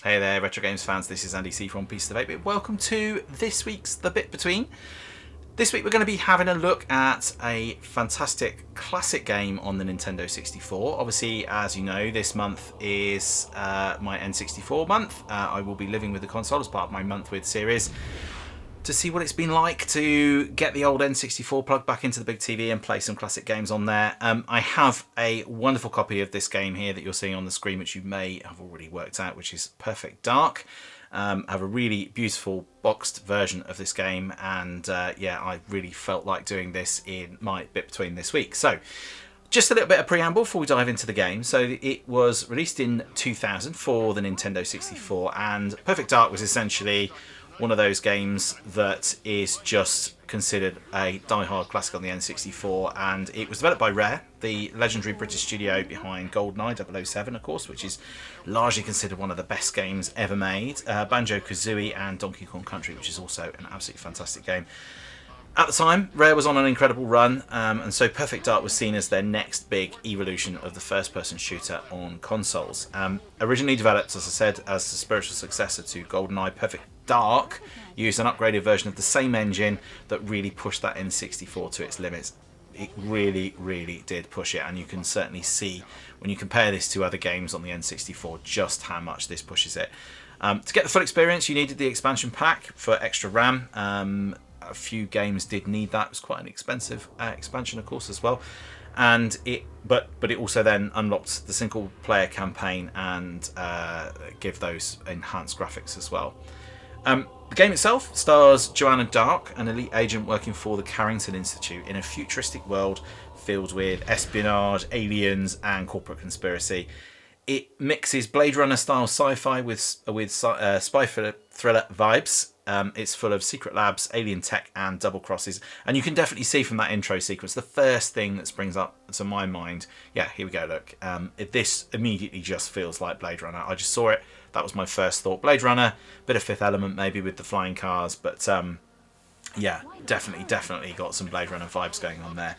Hey there, retro games fans. This is Andy C from Pieces of 8-Bit. Welcome to this week's The Bit Between. This week we're going to be having a look at a fantastic classic game on the Nintendo 64. Obviously, as you know, this month is my N64 month. I will be living with the console as part of my Month With series to see what it's been like to get the old N64 plugged back into the big TV and play some classic games on there. I have a wonderful copy of this game here that you're seeing on the screen, which you may have already worked out, which is Perfect Dark. I have a really beautiful boxed version of this game, and yeah, I really felt like doing this in my Bit Between this week. So just a little bit of preamble before we dive into the game. So it was released in 2000 for the Nintendo 64, and Perfect Dark was essentially one of those games that is just considered a die-hard classic on the N64, and it was developed by Rare, the legendary British studio behind Goldeneye 007, of course, which is largely considered one of the best games ever made, Banjo-Kazooie and Donkey Kong Country, which is also an absolutely fantastic game. At the time, Rare was on an incredible run, and so Perfect Dark was seen as their next big evolution of the first-person shooter on consoles. Originally developed, as I said, as the spiritual successor to GoldenEye, Perfect Dark used an upgraded version of the same engine that really pushed that N64 to its limits. It really, really did push it, and you can certainly see when you compare this to other games on the N64 just how much this pushes it. To get the full experience, you needed the Expansion Pak for extra RAM. A few games did need that. It was quite an expensive expansion, of course, as well. And but it also then unlocked the single player campaign and give those enhanced graphics as well. The game itself stars Joanna Dark, an elite agent working for the Carrington Institute in a futuristic world filled with espionage, aliens, and corporate conspiracy. It mixes Blade Runner style sci-fi with spy thriller vibes. It's full of secret labs, alien tech, and double crosses. And you can definitely see from that intro sequence, the first thing that springs up to my mind, yeah, here we go, look. This immediately just feels like Blade Runner. I just saw it. That was my first thought. Blade Runner, bit of Fifth Element maybe with the flying cars, but yeah, definitely got some Blade Runner vibes going on there.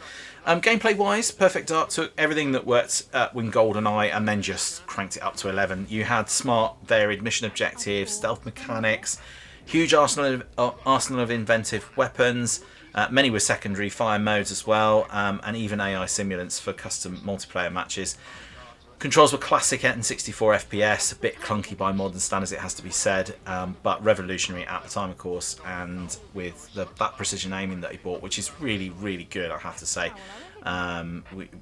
Gameplay wise, Perfect Dark took everything that worked with GoldenEye and then just cranked it up to 11. You had smart, varied mission objectives, stealth mechanics, huge arsenal of inventive weapons, many with secondary fire modes as well, and even AI simulants for custom multiplayer matches. Controls were classic N64 FPS, a bit clunky by modern standards, it has to be said, but revolutionary at the time, of course, and with that precision aiming that he brought, which is really, really good, I have to say,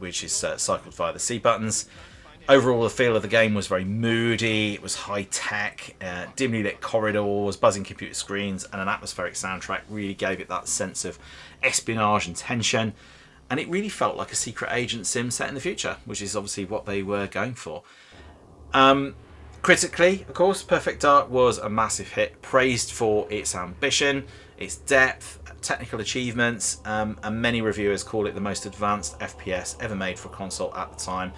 which is cycled via the C buttons. Overall, the feel of the game was very moody, it was high-tech, dimly lit corridors, buzzing computer screens, and an atmospheric soundtrack really gave it that sense of espionage and tension. And it really felt like a secret agent sim set in the future, which is obviously what they were going for. Critically, of course, Perfect Dark was a massive hit, praised for its ambition, its depth, technical achievements, and many reviewers call it the most advanced FPS ever made for a console at the time.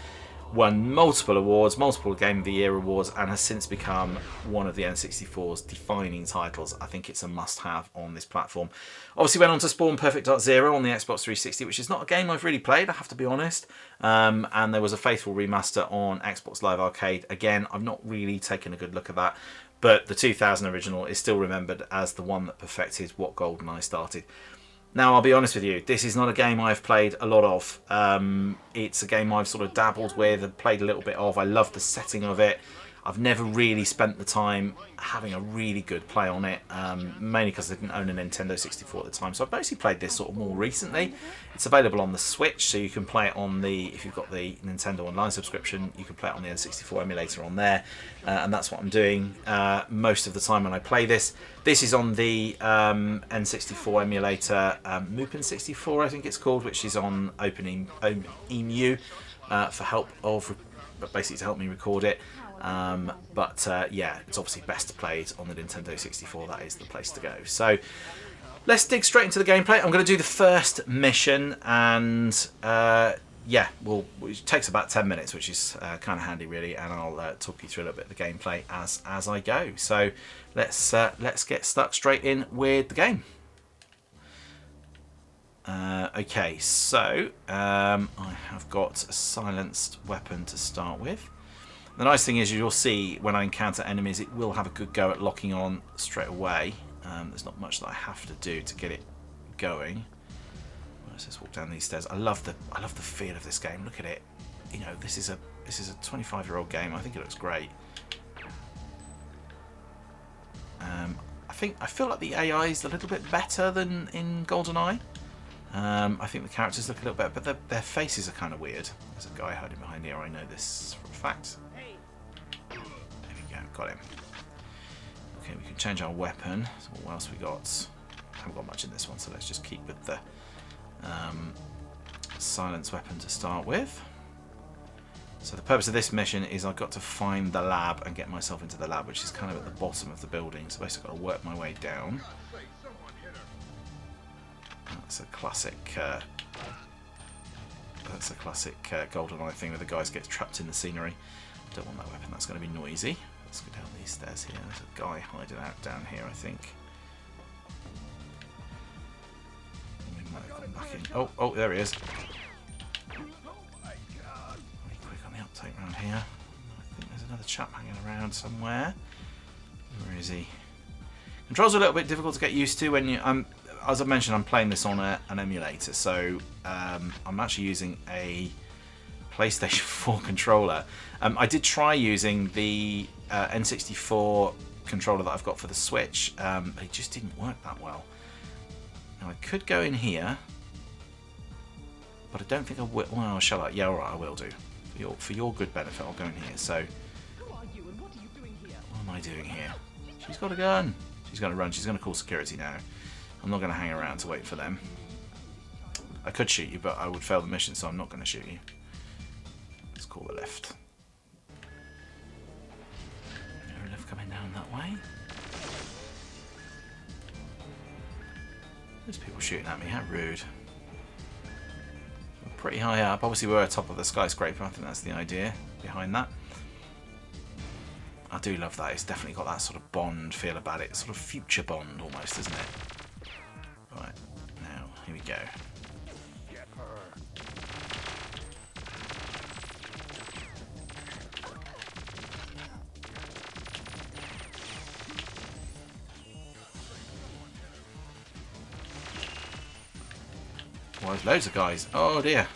Won multiple awards, multiple Game of the Year awards, and has since become one of the N64's defining titles. I think it's a must-have on this platform. Obviously went on to spawn Perfect Dark Zero on the Xbox 360, which is not a game I've really played, I have to be honest. And there was a faithful remaster on Xbox Live Arcade. Again, I've not really taken a good look at that, but the 2000 original is still remembered as the one that perfected what GoldenEye started. Now, I'll be honest with you, this is not a game I've played a lot of. It's a game I've sort of dabbled with and played a little bit of. I love the setting of it. I've never really spent the time having a really good play on it, mainly because I didn't own a Nintendo 64 at the time. So I've mostly played this sort of more recently. It's available on the Switch, so you can play it on if you've got the Nintendo Online subscription, you can play it on the N64 emulator on there. And that's what I'm doing most of the time when I play this. This is on the N64 emulator, Mupin 64 I think it's called, which is on OpenEMU for help of, basically to help me record it. Yeah, it's obviously best played on the Nintendo 64. That is the place to go. So let's dig straight into the gameplay. I'm going to do the first mission, and yeah, it takes about 10 minutes, which is kind of handy really, and I'll talk you through a little bit of the gameplay as I go. So let's get stuck straight in with the game. Okay, so I have got a silenced weapon to start with. The nice thing is you'll see when I encounter enemies, it will have a good go at locking on straight away. There's not much that I have to do to get it going. Let's just walk down these stairs. I love the feel of this game. Look at it. You know, this is a 25-year-old game. I think it looks great. I feel like the AI is a little bit better than in Goldeneye. I think the characters look a little better, but their faces are kind of weird. There's a guy hiding behind here. I know this for a fact. There we go. Got him. Okay, we can change our weapon. So what else we got? Haven't got much in this one, so let's just keep with the silence weapon to start with. So the purpose of this mission is I've got to find the lab and get myself into the lab, which is kind of at the bottom of the building. So basically I've got to work my way down. That's a classic Goldeneye thing where the guys get trapped in the scenery. Don't want that weapon, that's going to be noisy. Let's go down these stairs here. There's a guy hiding out down here, I think. We might have gone back in. Oh, there he is. Take around here. I think there's another chap hanging around somewhere. Where is he? Controls are a little bit difficult to get used to when you. As I mentioned, I'm playing this on an emulator, so I'm actually using a PlayStation 4 controller. I did try using the N64 controller that I've got for the Switch, but it just didn't work that well. Now I could go in here, but I don't think I will. Well, shall I? Yeah, all right, I will do. For your good benefit, I'll go in here. So, who are you and what are you doing here? What am I doing here? She's got a gun. She's going to run. She's going to call security now. I'm not going to hang around to wait for them. I could shoot you, but I would fail the mission, so I'm not going to shoot you. Let's call the lift. Is there a lift coming down that way? There's people shooting at me. How rude. Pretty high up. Obviously we're at the top of the skyscraper. I think that's the idea behind that. I do love that. It's definitely got that sort of Bond feel about it. Sort of future Bond almost, isn't it? Right, now, here we go. Get her. Well, there's loads of guys. Oh dear.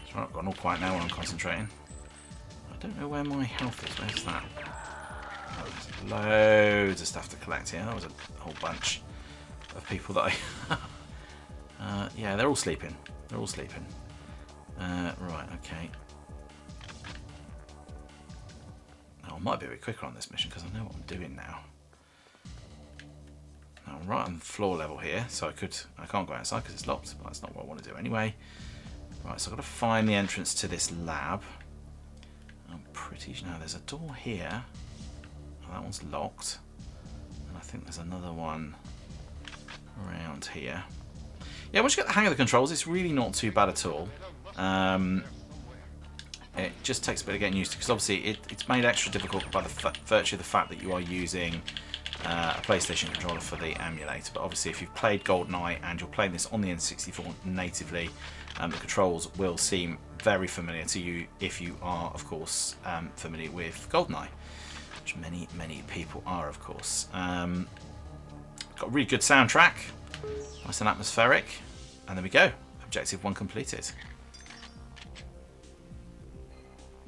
It's right, I've gone all quiet now when I'm concentrating. I don't know where my health is. Where's that? Oh, there's loads of stuff to collect here. That was a whole bunch of people that I... yeah, they're all sleeping. They're all sleeping. Right, okay. Oh, I might be a bit quicker on this mission because I know what I'm doing now. Now, I'm right on the floor level here, so I can't go outside because it's locked, but that's not what I want to do anyway. Right, so I've got to find the entrance to this lab. I'm pretty sure... Now, there's a door here. Oh, that one's locked. And I think there's another one around here. Yeah, once you get the hang of the controls, it's really not too bad at all. It just takes a bit of getting used to, because obviously it's made extra difficult by the virtue of the fact that you are using a PlayStation controller for the emulator. But obviously, if you've played GoldenEye and you're playing this on the N64 natively, the controls will seem very familiar to you if you are, of course, familiar with GoldenEye, which many people are, of course. Got a really good soundtrack. Nice and atmospheric. And there we go. Objective 1 completed. So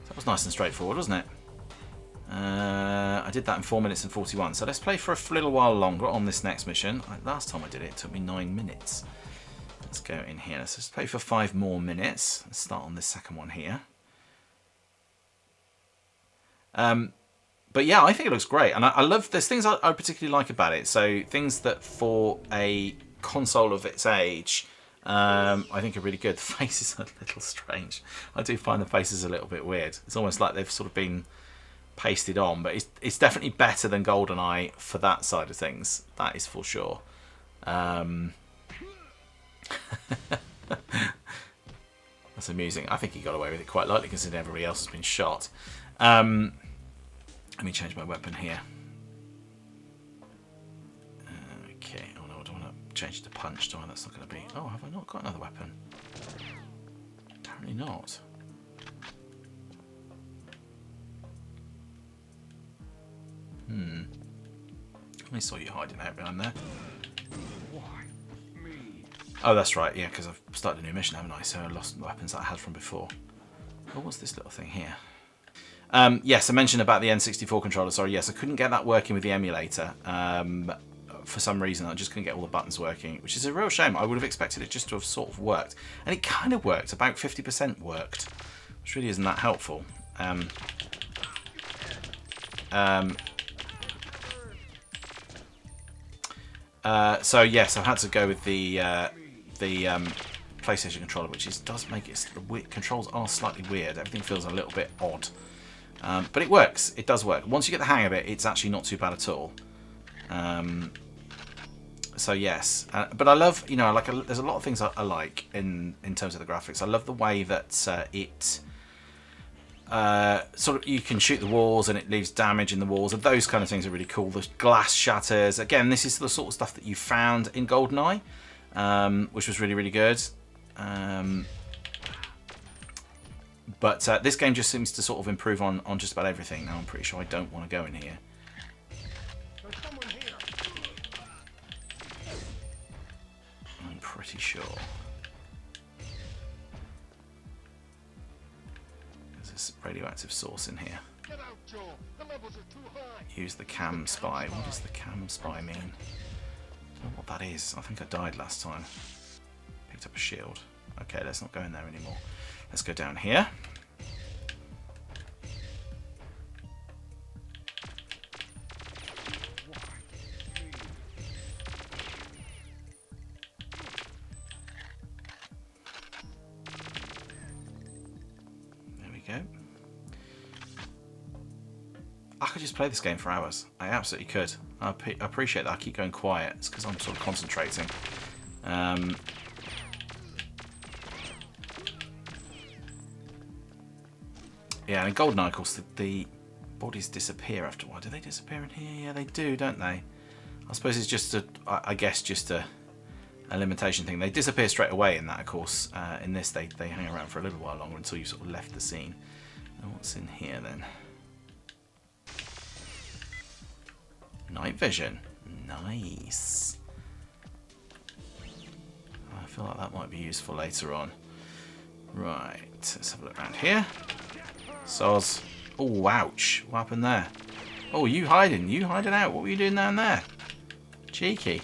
that was nice and straightforward, wasn't it? I did that in 4 minutes and 41. So let's play for a little while longer on this next mission. Last time I did it, it took me 9 minutes. Let's go in here. Let's just play for 5 more minutes. Let's start on this second one here. But yeah, I think it looks great, and I love. There's things I particularly like about it. So things that for a console of its age, I think are really good. The faces are a little strange. I do find the faces a little bit weird. It's almost like they've sort of been pasted on, but it's definitely better than GoldenEye for that side of things. That is for sure. That's amusing. I think he got away with it quite lightly considering everybody else has been shot. Let me change my weapon here. Okay, oh no, I don't want to change it to punch, do I? That's not going to be... Oh, have I not got another weapon? Apparently not. I saw you hiding out behind there. Why me? Oh, that's right, yeah, because I've started a new mission, haven't I? So I lost the weapons that I had from before. Oh, what's this little thing here? Yes, I mentioned about the N64 controller. Sorry, yes, I couldn't get that working with the emulator. For some reason, I just couldn't get all the buttons working, which is a real shame. I would have expected it just to have sort of worked. And it kind of worked. About 50% worked, which really isn't that helpful. So yes, I've had to go with the PlayStation controller, which does make it controls are slightly weird. Everything feels a little bit odd, but it works. It does work. Once you get the hang of it, it's actually not too bad at all. So yes, but I love, you know, there's a lot of things I like in terms of the graphics. I love the way that it sort of, you can shoot the walls and it leaves damage in the walls, and those kind of things are really cool. The glass shatters. Again, this is the sort of stuff that you found in Goldeneye, which was really, really good. But this game just seems to sort of improve on just about everything. Now I'm pretty sure I don't want to go in here. There's someone here. I'm pretty sure. There's this radioactive source in here. Get out, Joel. The levels are too high. Use the cam spy. What does the cam spy mean? I don't know what that is. I think I died last time. Picked up a shield. Okay, let's not go in there anymore. Let's go down here. There we go. I could just play this game for hours. I absolutely could. I appreciate that I keep going quiet. It's because I'm sort of concentrating. Yeah, and in Goldeneye, of course, the bodies disappear after a while. Do they disappear in here? Yeah, they do, don't they? I suppose it's just I guess just a limitation thing. They disappear straight away in that, of course. In this, they hang around for a little while longer until you sort of left the scene. And what's in here then? Night vision. Nice. I feel like that might be useful later on. Right, let's have a look around here. Soz. Oh, ouch. What happened there? Oh, you hiding. You hiding out. What were you doing down there? Cheeky.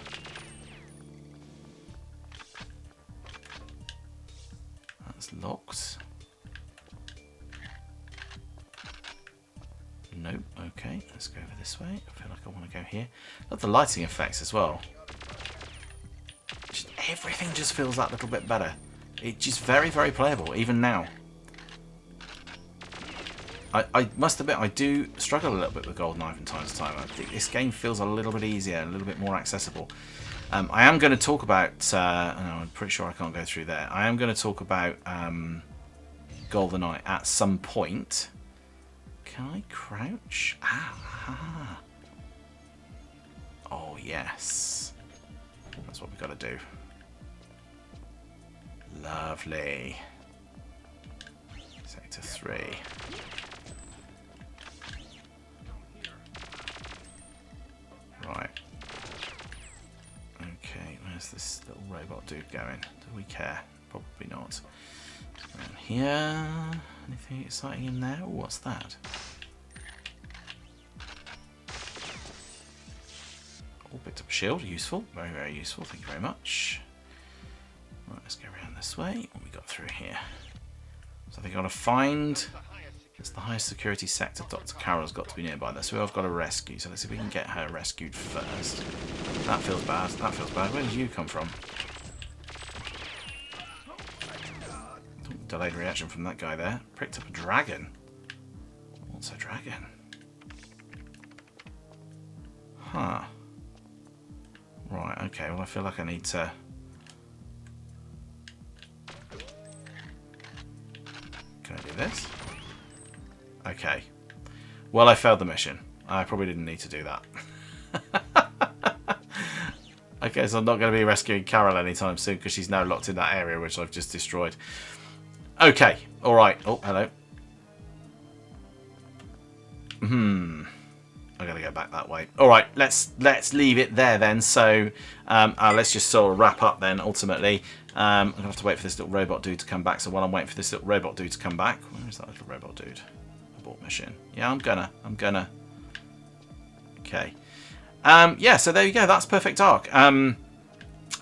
That's locked. Nope. Okay, let's go over this way. I feel like I want to go here. Love the lighting effects as well. Just, everything just feels that little bit better. It's just very, very playable, even now. I must admit, I do struggle a little bit with Goldeneye from time to time. I think this game feels a little bit easier, a little bit more accessible. I am going to talk about... no, I'm pretty sure I can't go through there. I am going to talk about Goldeneye at some point. Can I crouch? Ah. Oh, yes. That's what we've got to do. Lovely. Sector 3. Right. Okay, where's this little robot dude going? Do we care? Probably not. Around here. Anything exciting in there? Ooh, what's that? Oh, picked up a shield. Useful. Very, very useful. Thank you very much. Right, let's go around this way. What we got through here? So I think I've got to find... It's the highest security sector. Dr. Carol's got to be nearby. That's who I've got to rescue. So let's see if we can get her rescued first. That feels bad. That feels bad. Where did you come from? Delayed reaction from that guy there. Picked up a dragon. What's a dragon? Huh. Right, okay. Well, I feel like I need to... Can I do this? Okay. Well, I failed the mission. I probably didn't need to do that. Okay, so I'm not going to be rescuing Carol anytime soon because she's now locked in that area which I've just destroyed. Okay, alright. Oh, hello. I gotta go back that way. Alright, let's leave it there then. So let's just sort of wrap up then ultimately. I'm gonna have to wait for this little robot dude to come back. So while I'm waiting for this little robot dude to come back, where is that little robot dude? Abort mission. Yeah, I'm gonna. Okay. Yeah, so there you go. That's Perfect Dark.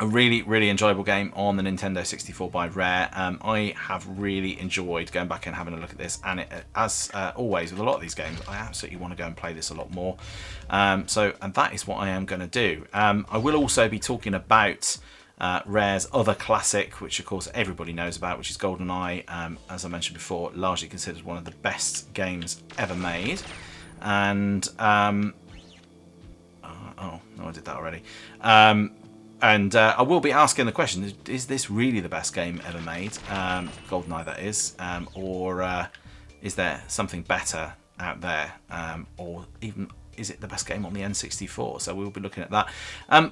A really, really enjoyable game on the Nintendo 64 by Rare. I have really enjoyed going back and having a look at this, and as always with a lot of these games, I absolutely want to go and play this a lot more. And that is what I am going to do. I will also be talking about Rare's other classic, which of course everybody knows about, which is Goldeneye. As I mentioned before, largely considered one of the best games ever made. And oh no, I did that already. And I will be asking the question, is this really the best game ever made? Goldeneye, that is. Or is there something better out there? Or even, is it the best game on the N64? So we'll be looking at that.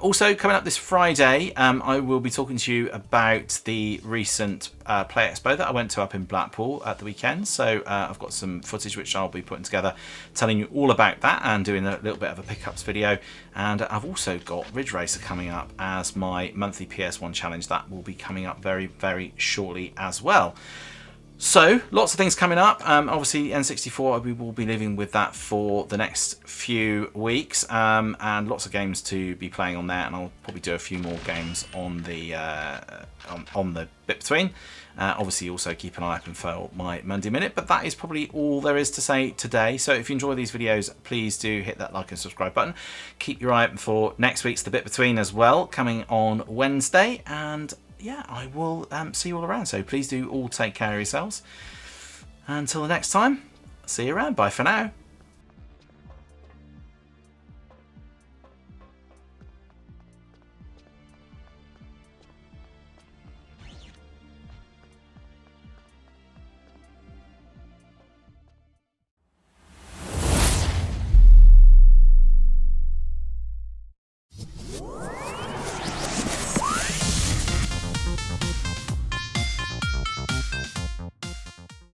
Also, coming up this Friday, I will be talking to you about the recent Play Expo that I went to up in Blackpool at the weekend. So I've got some footage which I'll be putting together, telling you all about that and doing a little bit of a pickups video. And I've also got Ridge Racer coming up as my monthly PS1 challenge. That will be coming up very, very shortly as well. So, lots of things coming up. Obviously, N64, we will be living with that for the next few weeks. And lots of games to be playing on there. And I'll probably do a few more games on the bit between. Obviously, also keep an eye open for my Monday Minute. But that is probably all there is to say today. So, if you enjoy these videos, please do hit that like and subscribe button. Keep your eye open for next week's The Bit Between as well, coming on Wednesday. And yeah, I will see you all around. So please do all take care of yourselves. Until the next time, see you around. Bye for now.